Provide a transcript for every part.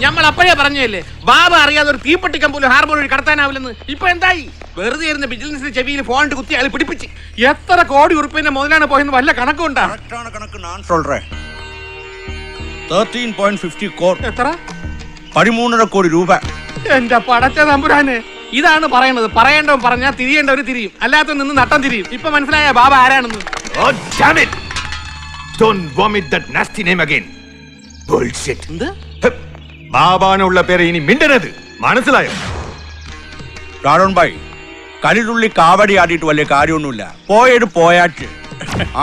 നമ്മൾ അപ്പോഴേ പറഞ്ഞല്ലേ ബാബ അറിയാതെ ഒരു തീപ്പെട്ടിക്കം പോലും ഹാർബർ വഴി കടത്താനാവില്ലെന്ന്. ഇപ്പൊ എന്തായി? വെറുതെ ഇരുന്ന വിജിലൻസിന്റെ ചെവിയിൽ ഫോൺ കുത്തി അയാൾ പിടിപ്പിച്ച് എത്ര കോടി ഉറുപ്പിന്റെ മുതലാണ് പോയെന്ന് വല്ല കണക്കുണ്ടാ? കണക്ക് ഞാൻ சொல்றேன். 13.50 crore. എത്ര? 13.5 കോടി രൂപ. എന്റെ പടച്ച തമ്പുരാനെ, ഇതാണ് പറയണത്. പറയേണ്ടവൻ പറഞ്ഞാൽ തിരിയേണ്ടവര് തിരിയും, അല്ലാത്ത നിന്ന് നട്ടം തിരിയും. ഇപ്പൊ മനസ്സിലായ ബാബ ആരാണെന്ന്? Oh, damn it! Don't vomit that nasty name again. Bullshit. എന്ത്? ബാബാനുള്ള പേര് ഇനി മിണ്ടരുത്, മനസ്സിലായോ? ഷാരോൺ ഭായ്, കരിതുള്ളി കാവടി ആടിയിട്ട് വലിയ കാര്യമൊന്നുമില്ല. പോയത് പോയാറ്റ്.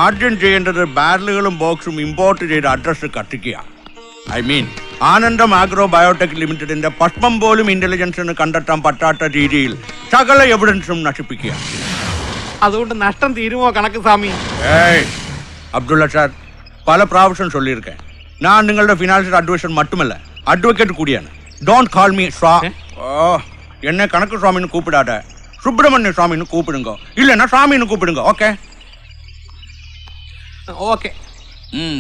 ആദ്യം ചെയ്യേണ്ടത് ബാരലുകളും ബോക്സും ഇമ്പോർട്ട് ചെയ്ത് അഡ്രസ് കത്തിക്കുക. ഐ മീൻ ആനന്ദം ആഗ്രോ ബയോടെക് ലിമിറ്റഡിന്റെ പഷ്പം പോലും ഇന്റലിജൻസിന് കണ്ടെത്താൻ പറ്റാത്ത രീതിയിൽ സകല എവിഡൻസും നശിപ്പിക്കുക. അതുകൊണ്ട് നഷ്ടം തീരുമോ കണക്ക് സ്വാമി? അബ്ദുള്ള സാർ, പല പ്രാവശ്യം ചൊല്ലിയിരിക്കேன். ഞാൻ നിങ്ങളുടെ ഫിനാൻഷ്യൽ അഡ്വൈസർ മറ്റുമല്ല, അഡ്വക്കേറ്റ് കൂടിയാണ്. ഡോണ്ട് കാൾ മീ സ്വാ. എന്നെ കണക്ക് സ്വാമിന്ന് കൂപ്പിടാതെ സുബ്രഹ്മണ്യ സ്വാമിന്ന് കൂപ്പിടുങ്കോ, ഇല്ലെന്നാ സ്വാമിന്ന് കൂപ്പിടുങ്കോ. Okay okay.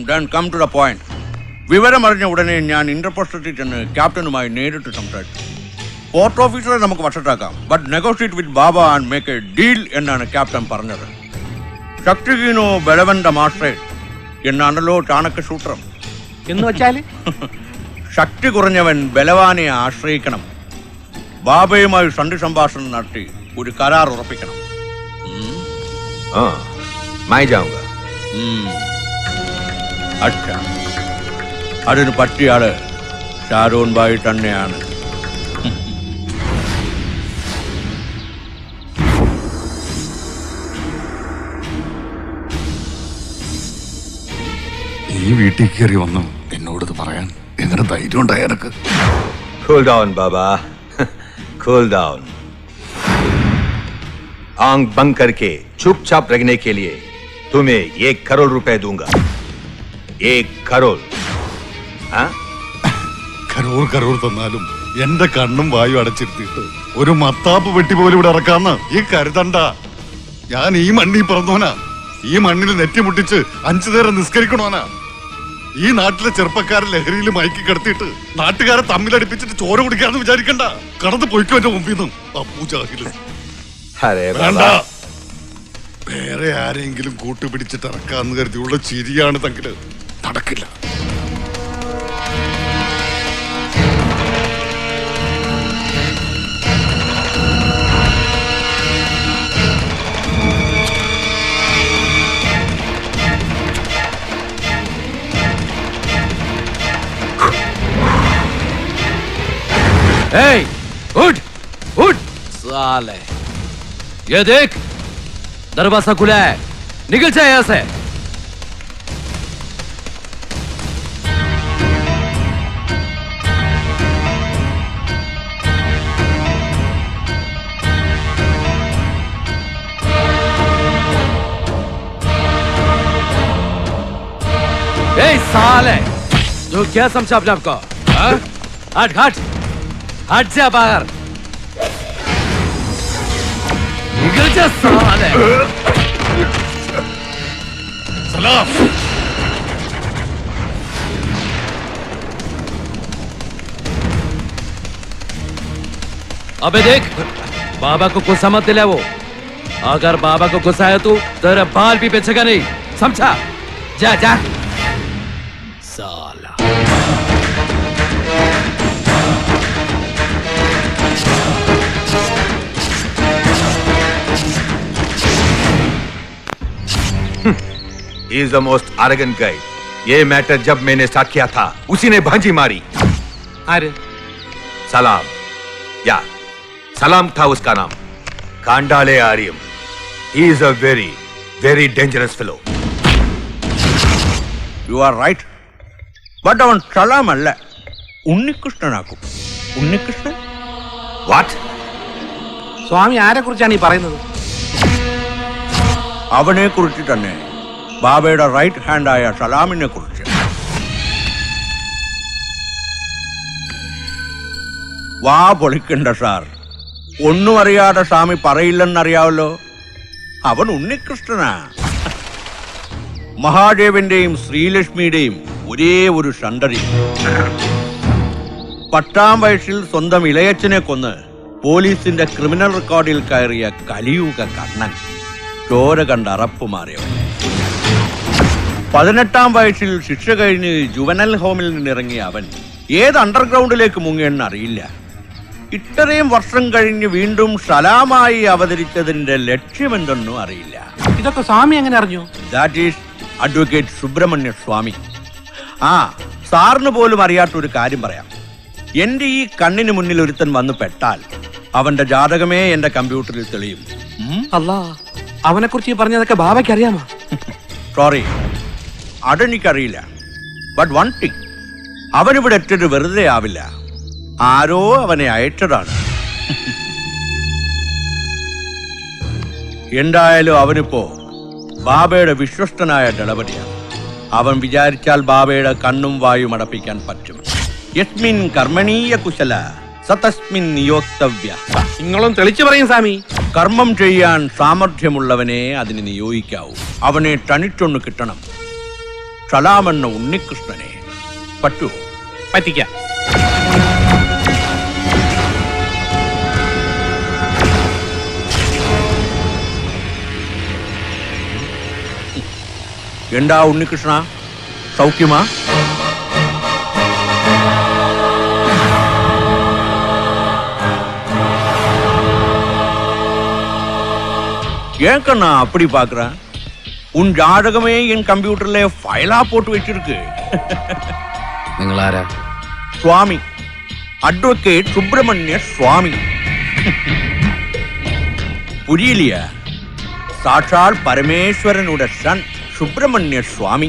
then come to the point. വിവരമറിഞ്ഞ ഉടനെ ഞാൻ ഇന്റർപോസ്റ്റത്തിൽ ചെന്ന് ക്യാപ്റ്റനുമായി നേരിട്ട് സംസാരിച്ചു. പോർട്ട് ഓഫീസറെ നമുക്ക് വശത്താക്കാം, but negotiate with Baba and make a deal എന്നാണ് ക്യാപ്റ്റൻ പറഞ്ഞത്. ശക്തിഹീനോ ബലവന്റെ മാസ്റ്റേ എന്നാണല്ലോ ചാണക്യ സൂത്രം. എന്ന് വെച്ചാല് ശക്തി കുറഞ്ഞവൻ ബലവാനെ ആശ്രയിക്കണം. ബാബയുമായി സന്ധി സംഭാഷണം നടത്തി ഒരു കരാർ ഉറപ്പിക്കണം. मैं जाऊंगा. അച്ഛാ, അതിന് പറ്റിയാള് ഷാരോൺ ഭായി തന്നെയാണ്. ഈ വീട്ടിൽ കയറി വന്നു എന്നോടത് പറയാൻ എങ്ങനെ ധൈര്യം ഉണ്ടായ എനക്ക്? Cool down, Baba. Cool down. आंख बंद करके चुपचाप रखने के लिए तुम्हें 1 करोड़ रुपए दूंगा. 1 करोड़. കരോർ കരോർ തന്നാലും എന്റെ കണ്ണും വായു അടച്ചിരുത്തിയിട്ട് ഒരു മത്താപ്പ് വെട്ടി പോലും ഇവിടെ ഇറക്കാന്ന് ഈ കരുതണ്ട. ഞാൻ ഈ മണ്ണിൽ പിറന്നോനാ, ഈ മണ്ണിൽ നെറ്റിമുട്ടിച്ച് 5 നേരം നിസ്കരിക്കണോനാ. ഈ നാട്ടിലെ ചെറുപ്പക്കാരെ ലഹരിയിൽ മയക്കി കിടത്തിയിട്ട് നാട്ടുകാരെ തമ്മിലടിപ്പിച്ചിട്ട് ചോര കുടിക്കാന്ന് വിചാരിക്കണ്ട. കടന്ന് പൊയ്ക്കോ എന്റെ മുമ്പിൽ നിന്നും അപ്പൂജാഹില്. വേണ്ട, വേറെ ആരെങ്കിലും കൂട്ടുപിടിച്ചിട്ട് ഇറക്കാന്ന് കരുതിയുള്ള ചിരിയാണ് തങ്കില്. നടക്കില്ല. Hey, उठ, उठ, साले. ये देख, दरवाजा खुला है, निकल जाए यहाँ से. Hey, साले, तू क्या समझा अपने आप को? हट, हट. हट जा बाहर. निकल जा साले. सलाम. अबे देख, बाबा को गुस्सा मत दिला. वो अगर बाबा को गुस्सा है तो तेरा बाल भी बेचेगा नहीं, समझा? जा जा साला. He is the most arrogant guy. ये मैटर जब मैंने स्टार्ट किया था उसी ने भांजी मारी. ആര്? सलाम. या सलाम था उसका नाम. कांडाले Aryam. He is a very, very dangerous fellow. You are right. But അവൻ സലാം അല്ല, ഉണ്ണികൃഷ്ണനാക്കും. ഉണ്ണികൃഷ്ണൻ? What? സ്വാമി ആരെ കുറിച്ചാണ് ഈ പറയുന്നത്? അവനെ കുറിച്ച് തന്നെ, ബാബയുടെ റൈറ്റ് ഹാൻഡ് ആയ സലാമിനെ കുറിച്ച്. വാ പൊളിക്കണ്ട സാർ. ഒന്നും അറിയാതെ സ്വാമി പറയില്ലെന്നറിയാവല്ലോ. അവൻ ഉണ്ണികൃഷ്ണനാ. മഹാദേവന്റെയും ശ്രീലക്ഷ്മിയുടെയും ഒരേ ഒരു സന്തതി. 10-ാം വയസ്സിൽ സ്വന്തം ഇളയച്ചനെ കൊന്ന് പോലീസിന്റെ ക്രിമിനൽ റെക്കോർഡിൽ കയറിയ കലിയുഗ കണ്ണൻ, ചോര കണ്ട് അറപ്പുമാറിയവൻ. 18-ാം വയസ്സിൽ ശിക്ഷ കഴിഞ്ഞ് ജുവനൽ ഹോമിൽ നിന്നിറങ്ങിയ അവൻ ഏത് അണ്ടർഗ്രൗണ്ടിലേക്ക് മുങ്ങിയെന്ന് അറിയില്ല. ഇത്രയും വർഷം കഴിഞ്ഞ് വീണ്ടും സലാമായി അവതരിച്ചതിന്റെ ലക്ഷ്യമെന്തെന്നും അറിയില്ല. ഇതൊക്കെ സ്വാമി എങ്ങനെ അറിഞ്ഞു? ദാറ്റ് ഈസ് അഡ്വക്കേറ്റ് സുബ്രഹ്മണ്യ സ്വാമി. ആ, സാറിന് പോലും അറിയാത്തൊരു കാര്യം പറയാം. എന്റെ ഈ കണ്ണിന് മുന്നിൽ ഒരുത്തൻ വന്ന് പെട്ടാൽ അവന്റെ ജാതകമേ എന്റെ കമ്പ്യൂട്ടറിൽ തെളിയും. അല്ലാ, അവനെ കുറിച്ച് പറഞ്ഞതൊക്കെ ബാബയ്ക്ക് അറിയാമോ? സോറി, അതെനിക്കറിയില്ല. ബട്ട് വൺ തിങ്, അവനിവിടെ എത്തിയത് വെറുതെ ആവില്ല. ആരോ അവനെ അയച്ചതാണ്. എന്തായാലും അവനിപ്പോ ബാബയുടെ വിശ്വസ്തനായ ദളപതിയാണ്. അവൻ വിചാരിച്ചാൽ ബാബയുടെ കണ്ണും വായും അടപ്പിക്കാൻ പറ്റും. യസ്മിൻ കർമ്മണീയ കുശല സതസ്മിൻ നിയോക്തവ്യ. നിങ്ങളും തെളിച്ചു പറയും സ്വാമി. കർമ്മം ചെയ്യാൻ സാമർഥ്യമുള്ളവനെ അതിന് നിയോഗിക്കാവൂ. അവനെ തനിച്ചൊന്ന് കിട്ടണം. സലാമെന്ന ഉണ്ണികൃഷ്ണനെ പറ്റൂ? പറ്റിക്കാം. എന്താ ഉണ്ണികൃഷ്ണ, സൗഖ്യമാ? ஏன் கண்ணா அப்படி பாக்குற? உன் ஜாதகமே என் கம்ப்யூட்டர்ல ஃபைலா போட்டு வச்சிருக்கு. നിങ്ങൾ ആരാ? സ്വാമി, അഡ്വക്കേറ്റ് സുബ്രഹ്മണ്യ സ്വാമി. പുരിയില്ല? സാക്ഷാൽ പരമേശ്വരനുടെ സൺ സുബ്രഹ്മണ്യ സ്വാമി.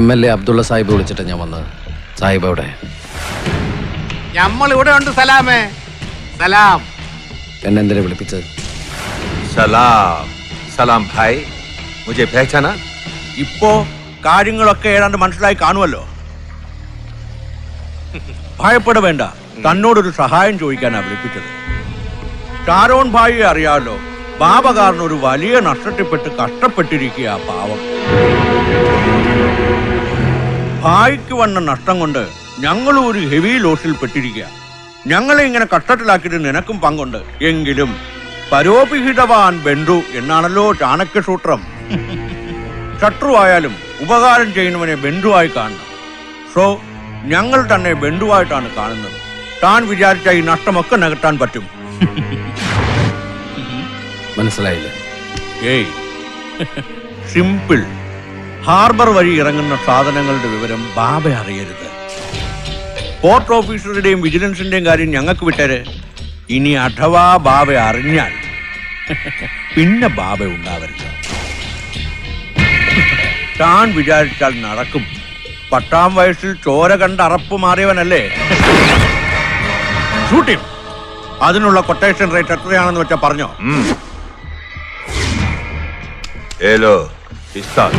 MLA അബ്ദുള്ള സാഹിബ് വിളിച്ചിട്ട് ഞാൻ വന്നത്. സാഹിബ് എവിടെ? നമ്മൾ ഇവിടെ ഉണ്ട് സലാമേ. സലാം. എന്നെന്തിനെ വിളിപ്പിച്ചത്? സലാം. സലാം ഭായ്, മുझे पहचाना? ഇപ്പോ കാര്യങ്ങളൊക്കെ ഏതാണ്ട് മനസ്സിലായി കാണുമല്ലോ. ഭയപ്പെട വേണ്ട, തന്നോടൊരു സഹായം ചോദിക്കാനാ വിളിപ്പിച്ചത്. ഷാരോൺ ഭായിയെ അറിയാമല്ലോ. ബാബ കാരണം ഒരു വലിയ നഷ്ടത്തിൽപ്പെട്ട് കഷ്ടപ്പെട്ടിരിക്കുക പാവം. ഭായിക്ക് വന്ന നഷ്ടം കൊണ്ട് ഞങ്ങളും ഒരു ഹെവി ലോസിൽ പെട്ടിരിക്കുക. ഞങ്ങളെ ഇങ്ങനെ കഷ്ടത്തിലാക്കിയിട്ട് നിനക്കും പങ്കുണ്ട്. എങ്കിലും പരോപിഹിതവാൻ ബന്ധു എന്നാണല്ലോ ചാണക്യസൂത്രം. ശത്രുവായാലും ഉപകാരം ചെയ്യുന്നവനെ ബന്ധുവായി കാണണം. സോ ഞങ്ങൾ തന്നെ ബന്ധുവായിട്ടാണ് കാണുന്നത്. താൻ വിചാരിച്ച ഈ നഷ്ടമൊക്കെ നികത്താൻ പറ്റും. മനസ്സിലായില്ല? ഏയ്, സിമ്പിൾ. ഹാർബർ വഴി ഇറങ്ങുന്ന സാധനങ്ങളുടെ വിവരം ബാബ അറിയരുത്. പോർട്ട് ഓഫീസറുടെയും വിജിലൻസിന്റെയും കാര്യം ഞങ്ങൾക്ക് വിട്ടേര്. ഇനി അഥവാ ബാബ അറിഞ്ഞാൽ പിന്നെ ബാബ ഉണ്ടാവരുത്. താൻ വിചാരിച്ചാൽ നടക്കും. 10-ാം വയസ്സിൽ ചോര കണ്ട് അറപ്പ് മാറിയവനല്ലേ? ഷൂട്ടിം. അതിനുള്ള കൊട്ടേഷൻ റേറ്റ് എത്രയാണെന്ന് വെച്ചാ പറഞ്ഞോ? हेलो पिस्तौल.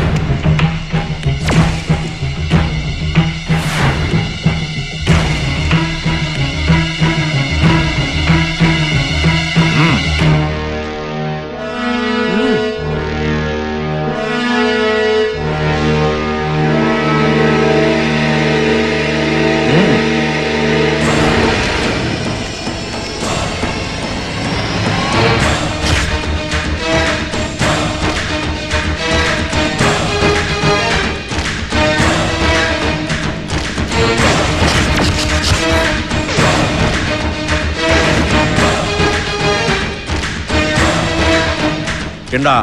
എന്താ,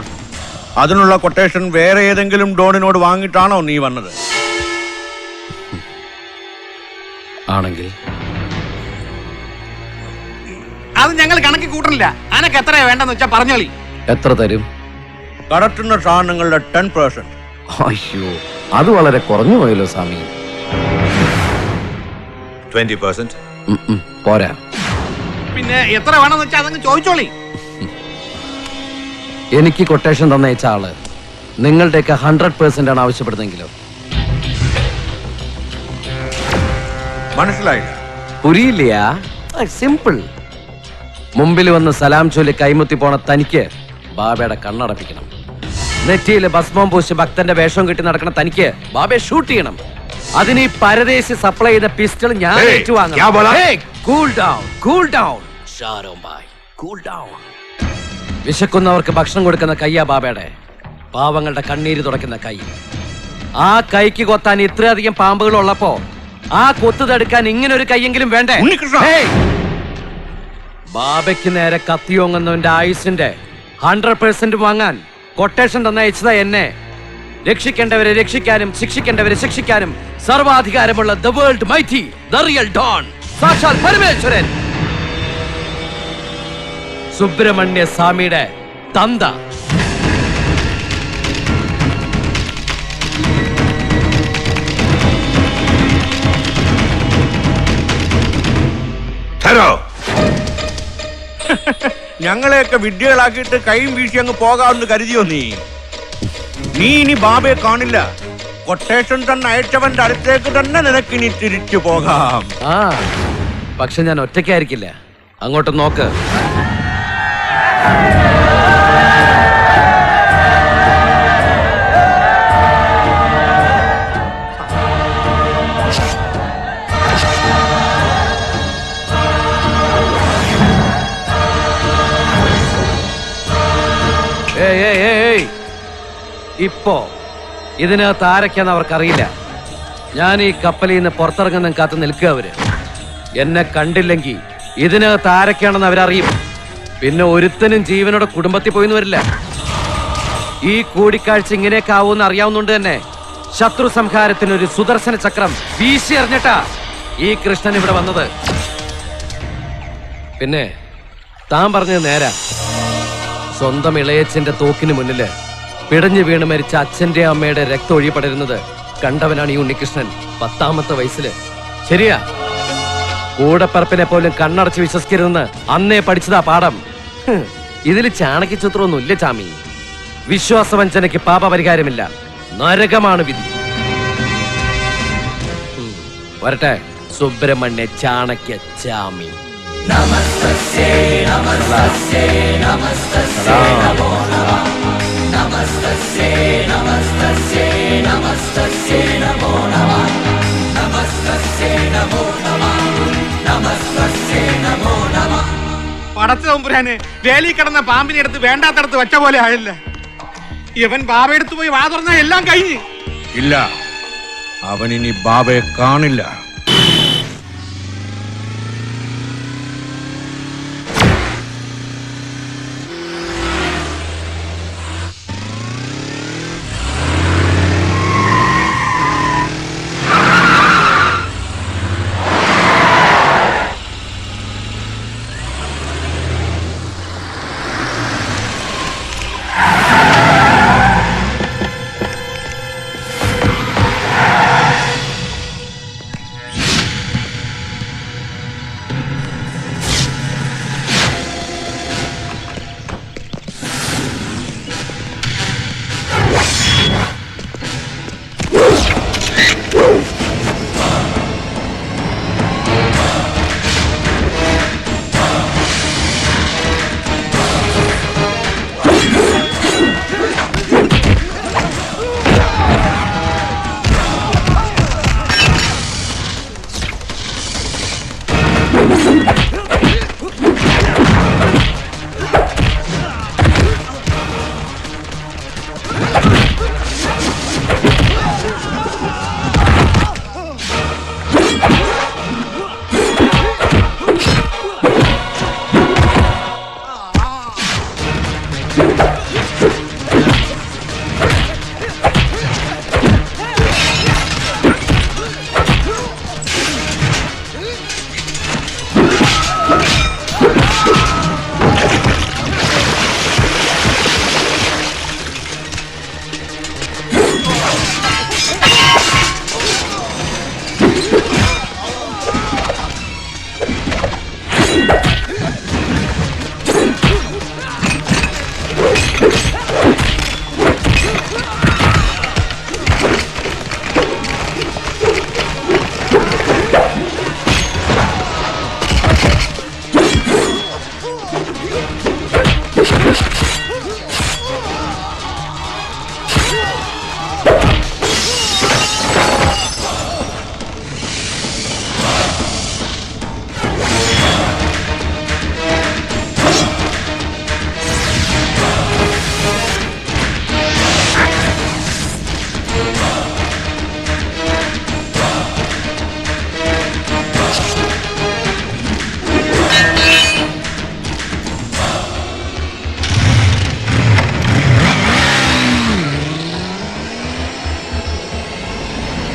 അതിനുള്ള കൊട്ടേഷൻ വേറെ ഏതെങ്കിലും ഡോണിനോട് വാങ്ങിയിട്ടാണോ നീ വന്നത്? ആണെങ്കിൽ അത് ഞങ്ങൾ കണക്കി കൂട്ടണില്ല. അനക്ക് എത്രയാ വേണ്ടെന്ന് വെച്ചാ പറഞ്ഞോളി. എത്ര തരും? കടത്തുന്ന സാധനങ്ങളുടെ 10%. അയ്യോ, അത് വളരെ കുറഞ്ഞു പോയല്ലോ സ്വാമി. 20%. പോരാ. പിന്നെ എത്ര വേണമെന്ന് വെച്ചാ അതങ്ങ് ചോദിച്ചോളി. എനിക്ക് കൊട്ടേഷൻ തന്നയച്ച ആള് നിങ്ങളുടെയൊക്കെ 100% ആണ് ആവശ്യപ്പെടുന്നെങ്കിലോ? മനസ്സിലായില്ല? പുരിയില്ല? സിമ്പിൾ. മുമ്പിൽ വന്ന് സലാം ചൊല്ലി കൈമുത്തി പോണ തനിക്ക് ബാബയുടെ കണ്ണടപ്പിക്കണം. നെറ്റിയില് ഭസ്മം പൂശി ഭക്തന്റെ വേഷം കെട്ടി നടക്കണ തനിക്ക് ബാബയെ ഷൂട്ട് ചെയ്യണം. അതിന് ഈ പരദേശി സപ്ലൈ ചെയ്ത പിസ്റ്റൾ ഞാൻ Hey, क्या बोला? Cool down cool down Sharon bhai cool down. വിശക്കുന്നവർക്ക് ഭക്ഷണം കൊടുക്കുന്ന കയ്യാ ബാബയുടെ, പാവങ്ങളുടെ കണ്ണീര് തുടയ്ക്കുന്ന കൈ. ആ കൈക്ക് കൊത്താൻ ഇത്രയധികം പാമ്പുകൾ ഉള്ളപ്പോ ആ കൊത്തു തടുക്കാൻ ഇങ്ങനെ ഒരു കൈയെങ്കിലും വേണ്ടേ? ഉണ്ണികൃഷ്ണ! Hey! ബാബയ്ക്ക് നേരെ കത്തിയോങ്ങുന്നവന്റെ ആയുസിന്റെ 100% വാങ്ങാൻ കൊട്ടേഷൻ തന്നയച്ചത എന്നെ. രക്ഷിക്കേണ്ടവരെ രക്ഷിക്കാനും ശിക്ഷിക്കേണ്ടവരെ ശിക്ഷിക്കാനും സർവാധികാരമുള്ള the world mighty, the real don, സാക്ഷാൽ പരമേശ്വരൻ സുബ്രഹ്മണ്യ സ്വാമിയുടെ തന്ത. ठहरो. ഞങ്ങളെയൊക്കെ വിഡ്ഢികളാക്കിയിട്ട് കൈയും വീശി അങ്ങ് പോകാമെന്ന് കരുതിയോ നീ? നീ ഇനി ബാബയെ കാണില്ല. കൊട്ടേഷൻ തന്നെ അയച്ചവന്റെ അടുത്തേക്ക് തന്നെ നിനക്കിനി തിരിച്ചു പോകാം. ആ പക്ഷെ ഞാൻ ഒറ്റയ്ക്കായിരിക്കില്ല. അങ്ങോട്ട് നോക്ക്. ഇപ്പോ ഇതിനകത്ത് ആരൊക്കെയാന്ന് അവർക്കറിയില്ല. ഞാൻ ഈ കപ്പലിൽ നിന്ന് പുറത്തിറങ്ങുന്ന കാത്ത് നിൽക്കുക. അവര് എന്നെ കണ്ടില്ലെങ്കിൽ ഇതിനകത്ത് ആരൊക്കെയാണെന്ന് അവരറിയും. പിന്നെ ഒരുത്തനും ജീവനോടെ കുടുംബത്തിൽ പോയിന്ന് വരില്ല. ഈ കൂടിക്കാഴ്ച ഇങ്ങനെയൊക്കെ ആവുമെന്ന് അറിയാവുന്നതുകൊണ്ട് തന്നെ ശത്രു സംഹാരത്തിന് ഒരു സുദർശന ചക്രം വീശി എറിഞ്ഞിട്ടാ ഈ കൃഷ്ണൻ ഇവിടെ വന്നത്. പിന്നെ താൻ പറഞ്ഞത് നേരാ. സ്വന്തം ഇളയച്ചന്റെ തോക്കിന് മുന്നില് പിടഞ്ഞു വീണ് മരിച്ച അച്ഛന്റെ അമ്മയുടെ രക്തം ഒഴിപടരുന്നത് കണ്ടവനാണ് ഈ ഉണ്ണികൃഷ്ണൻ 10ാമത്തെ വയസ്സില്. ശരിയാ, കൂടപ്പറപ്പിനെ പോലും കണ്ണടച്ച് വിശ്വസിക്കരുതെന്ന് അന്നേ പഠിച്ചതാ പാഠം. ഇതില് ചാണക്യചിത്രമൊന്നും ഇല്ല ചാമി. വിശ്വാസവഞ്ചനയ്ക്ക് പാപപരിഹാരമില്ല, നരകമാണ് വിധി. വരട്ടെ സുബ്രഹ്മണ്യ ചാണക്യ ചാമി. നമസ്തേ നമസ്തേ നമസ്തേ നമോ നമഃ. നമസ്തേ നമസ്തേ നമസ്തേ നമോ നമഃ. നമസ്തേ നമോ നമഃ. നമസ്തേ നമോ നമഃ. പടച്ച തമ്പുരാനെ, വേലി കിടന്ന പാമ്പിനെ എടുത്ത് വേണ്ടാത്തടത്ത് വെച്ച പോലെ ആയില്ല. ഇവൻ ബാബ എടുത്തു പോയി വാ തുറന്ന എല്ലാം കഴിഞ്ഞ്. ഇല്ല, അവനിനി ബാബയെ കാണില്ല.